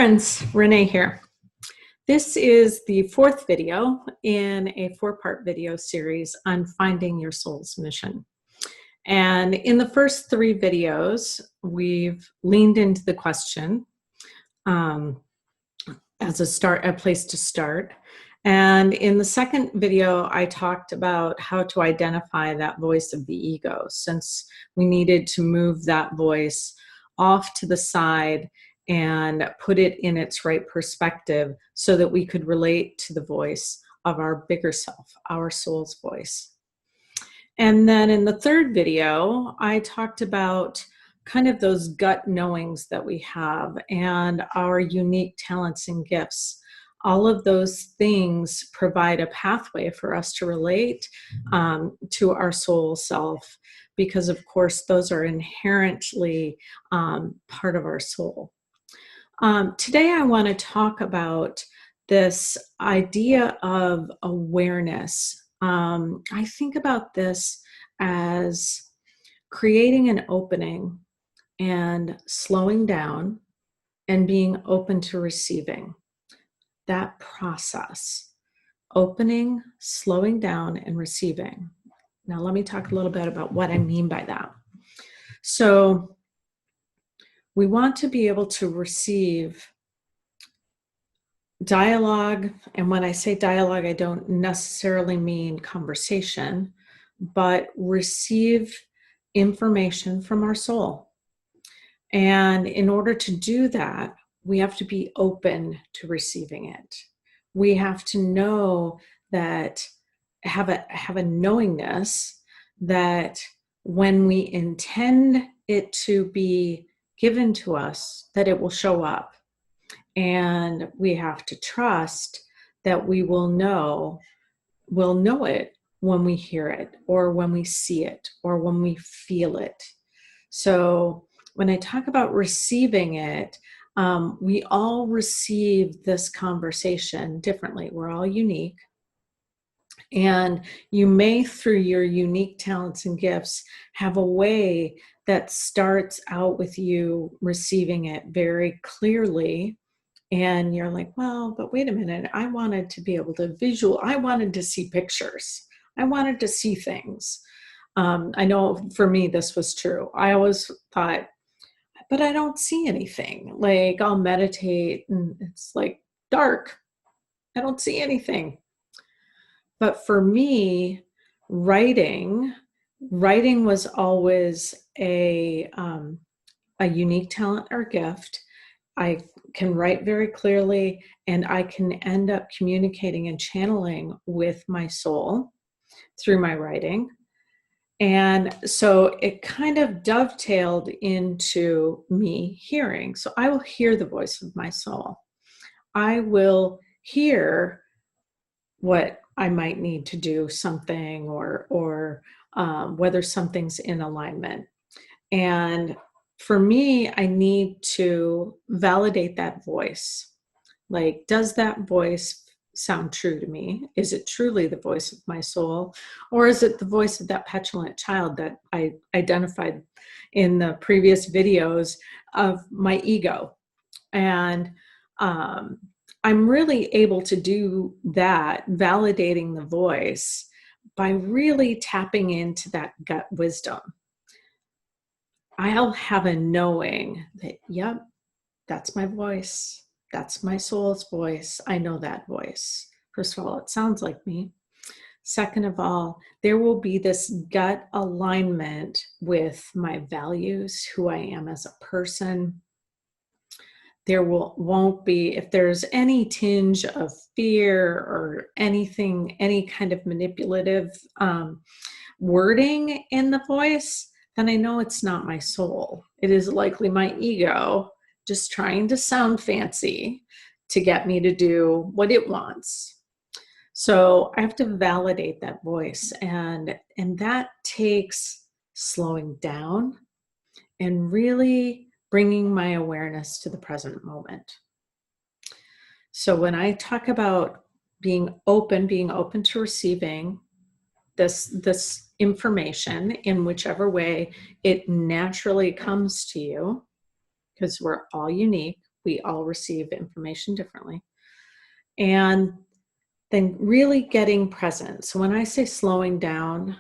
friends, Renee here. This is the fourth video in a four-part video series on finding your soul's mission. And in the first three videos, we've leaned into the question as a place to start. And in the second video, I talked about how to identify that voice of the ego, since we needed to move that voice off to the side and put it in its right perspective so that we could relate to the voice of our bigger self, our soul's voice. And then in the third video, I talked about kind of those gut knowings that we have and our unique talents and gifts. All of those things provide a pathway for us to relate to our soul self, because of course those are inherently part of our soul. Today I want to talk about this idea of awareness. I think about this as creating an opening and slowing down and being open to receiving. That process, opening, slowing down, and receiving. Now let me talk a little bit about what I mean by that. So we want to be able to receive dialogue, and when I say dialogue, I don't necessarily mean conversation, but receive information from our soul. And in order to do that, we have to be open to receiving it. We have to know that, have a knowingness that when we intend it to be given to us, that it will show up. And we have to trust that we will know it when we hear it, or when we see it, or when we feel it. So when I talk about receiving it, we all receive this conversation differently. We're all unique. And you may, through your unique talents and gifts, have a way that starts out with you receiving it very clearly. And you're like, well, but wait a minute, I wanted to be able to I wanted to see pictures. I wanted to see things. I know for me, this was true. I always thought, but I don't see anything. Like, I'll meditate and it's like dark. I don't see anything. But for me, writing was always a unique talent or gift. I can write very clearly, and I can end up communicating and channeling with my soul through my writing. And so it kind of dovetailed into me hearing. So I will hear the voice of my soul. I will hear what I might need to do something, or whether something's in alignment. And for me, I need to validate that voice. Like, does that voice sound true to me? Is it truly the voice of my soul? Or is it the voice of that petulant child that I identified in the previous videos of my ego? And I'm really able to do that, validating the voice, by really tapping into that gut wisdom. I'll have a knowing that, yep, that's my voice. That's my soul's voice. I know that voice. First of all, it sounds like me. Second of all, there will be this gut alignment with my values, who I am as a person. There won't be, if there's any tinge of fear or anything, any kind of manipulative wording in the voice, then I know it's not my soul. It is likely my ego just trying to sound fancy to get me to do what it wants. So I have to validate that voice, and that takes slowing down and really bringing my awareness to the present moment. So when I talk about being open to receiving this information in whichever way it naturally comes to you, because we're all unique, We all receive information differently. And then really getting present. So when I say slowing down,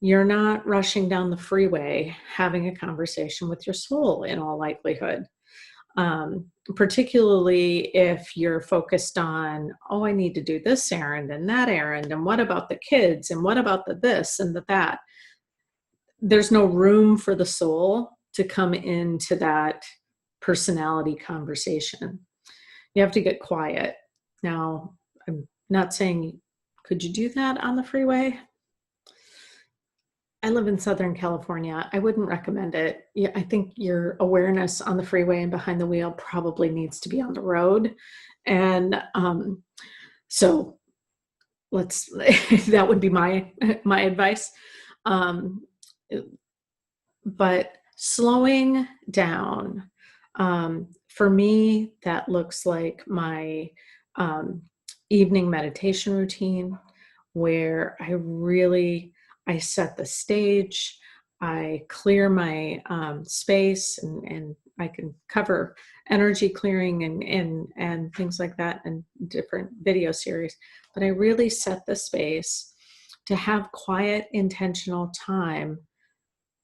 you're not rushing down the freeway having a conversation with your soul in all likelihood. Particularly if you're focused on, oh, I need to do this errand and that errand, and what about the kids, and what about the this and the that. There's no room for the soul to come into that personality conversation. You have to get quiet. Now, I'm not saying, could you do that on the freeway? I live in Southern California. I wouldn't recommend it. Yeah, I think your awareness on the freeway and behind the wheel probably needs to be on the road. And so let's, that would be my advice. But slowing down, for me, that looks like my evening meditation routine, where I set the stage, I clear my space, and I can cover energy clearing and things like that in different video series. But I really set the space to have quiet, intentional time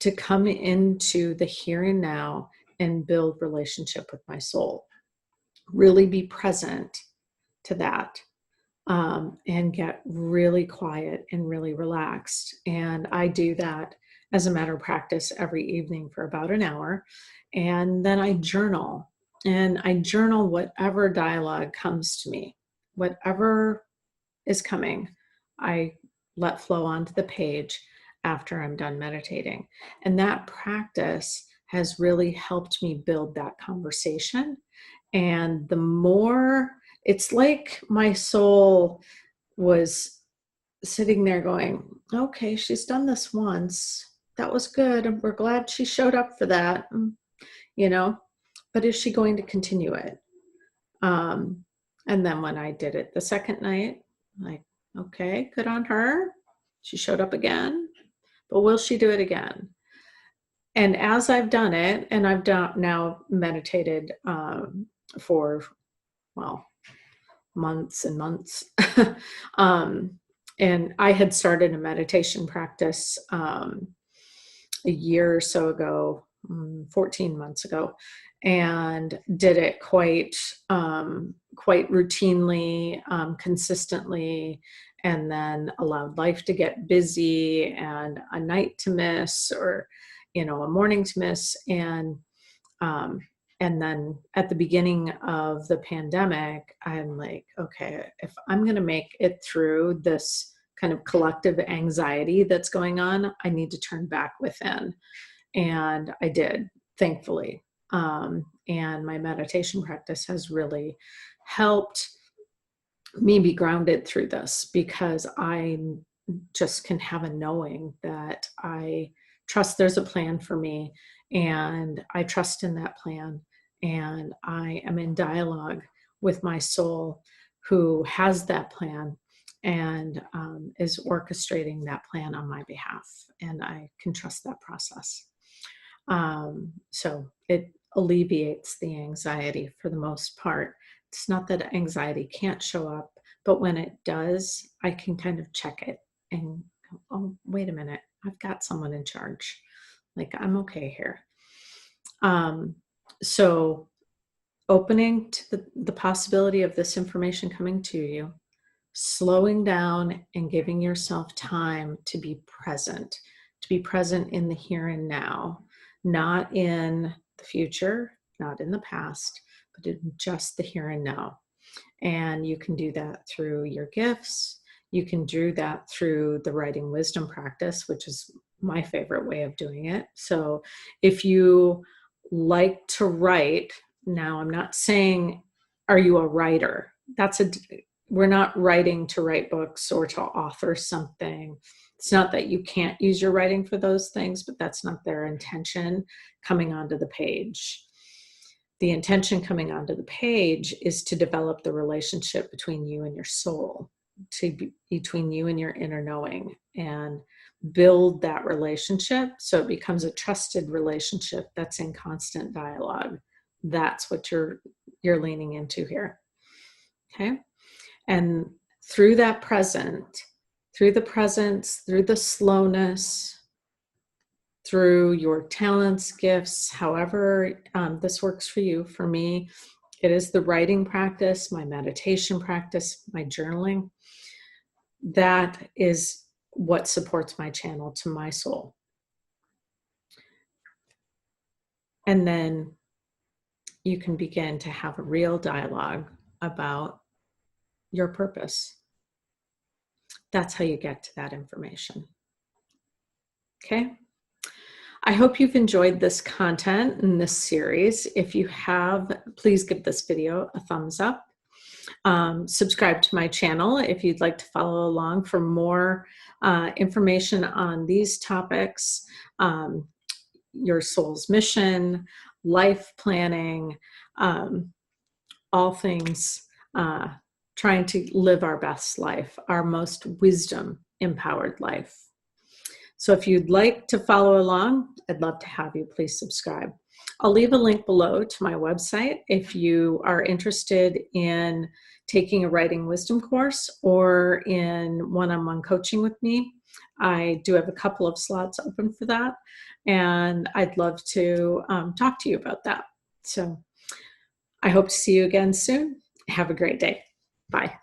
to come into the here and now and build relationship with my soul. Really be present to that, and get really quiet and really relaxed. And I do that as a matter of practice every evening for about an hour. And then I journal. And I journal whatever dialogue comes to me, whatever is coming, I let flow onto the page after I'm done meditating. And that practice has really helped me build that conversation. And the more, it's like my soul was sitting there going, okay, she's done this once. That was good. And we're glad she showed up for that, you know, but is she going to continue it? And then when I did it the second night, like, okay, good on her. She showed up again, but will she do it again? And as I've done it, and I've now meditated for, well, months and months. And I had started a meditation practice a year or so ago, 14 months ago, and did it quite routinely, consistently, and then allowed life to get busy and a night to miss, or a morning to miss. And then at the beginning of the pandemic, I'm like, okay, if I'm going to make it through this kind of collective anxiety that's going on, I need to turn back within. And I did, thankfully. And my meditation practice has really helped me be grounded through this, because I just can have a knowing that I trust there's a plan for me, and I trust in that plan. And I am in dialogue with my soul, who has that plan and is orchestrating that plan on my behalf. And I can trust that process. So it alleviates the anxiety for the most part. It's not that anxiety can't show up, but when it does, I can kind of check it and go, oh, wait a minute, I've got someone in charge. Like, I'm okay here. So opening to the possibility of this information coming to you, slowing down and giving yourself time to be present in the here and now, not in the future, not in the past, but in just the here and now. And you can do that through your gifts. You can do that through the writing wisdom practice, which is my favorite way of doing it. So if you like to write, now I'm not saying, are you a writer? We're not writing to write books or to author something. It's not that you can't use your writing for those things, but that's not their intention coming onto the page. The intention coming onto the page is to develop the relationship between you and your soul, between you and your inner knowing, and build that relationship so it becomes a trusted relationship that's in constant dialogue that's what you're leaning into here. Okay. And through that present, through the presence, through the slowness, through your talents, gifts, however this works for you. For me, it is the writing practice, my meditation practice, my journaling. That is what supports my channel to my soul. And then you can begin to have a real dialogue about your purpose. That's how you get to that information. Okay? I hope you've enjoyed this content in this series. If you have, please give this video a thumbs up. Subscribe to my channel if you'd like to follow along for more information on these topics, your soul's mission, life planning, all things trying to live our best life, our most wisdom-empowered life. So if you'd like to follow along, I'd love to have you. Please subscribe. I'll leave a link below to my website if you are interested in taking a writing wisdom course or in one-on-one coaching with me. I do have a couple of slots open for that, and I'd love to talk to you about that. So I hope to see you again soon. Have a great day. Bye.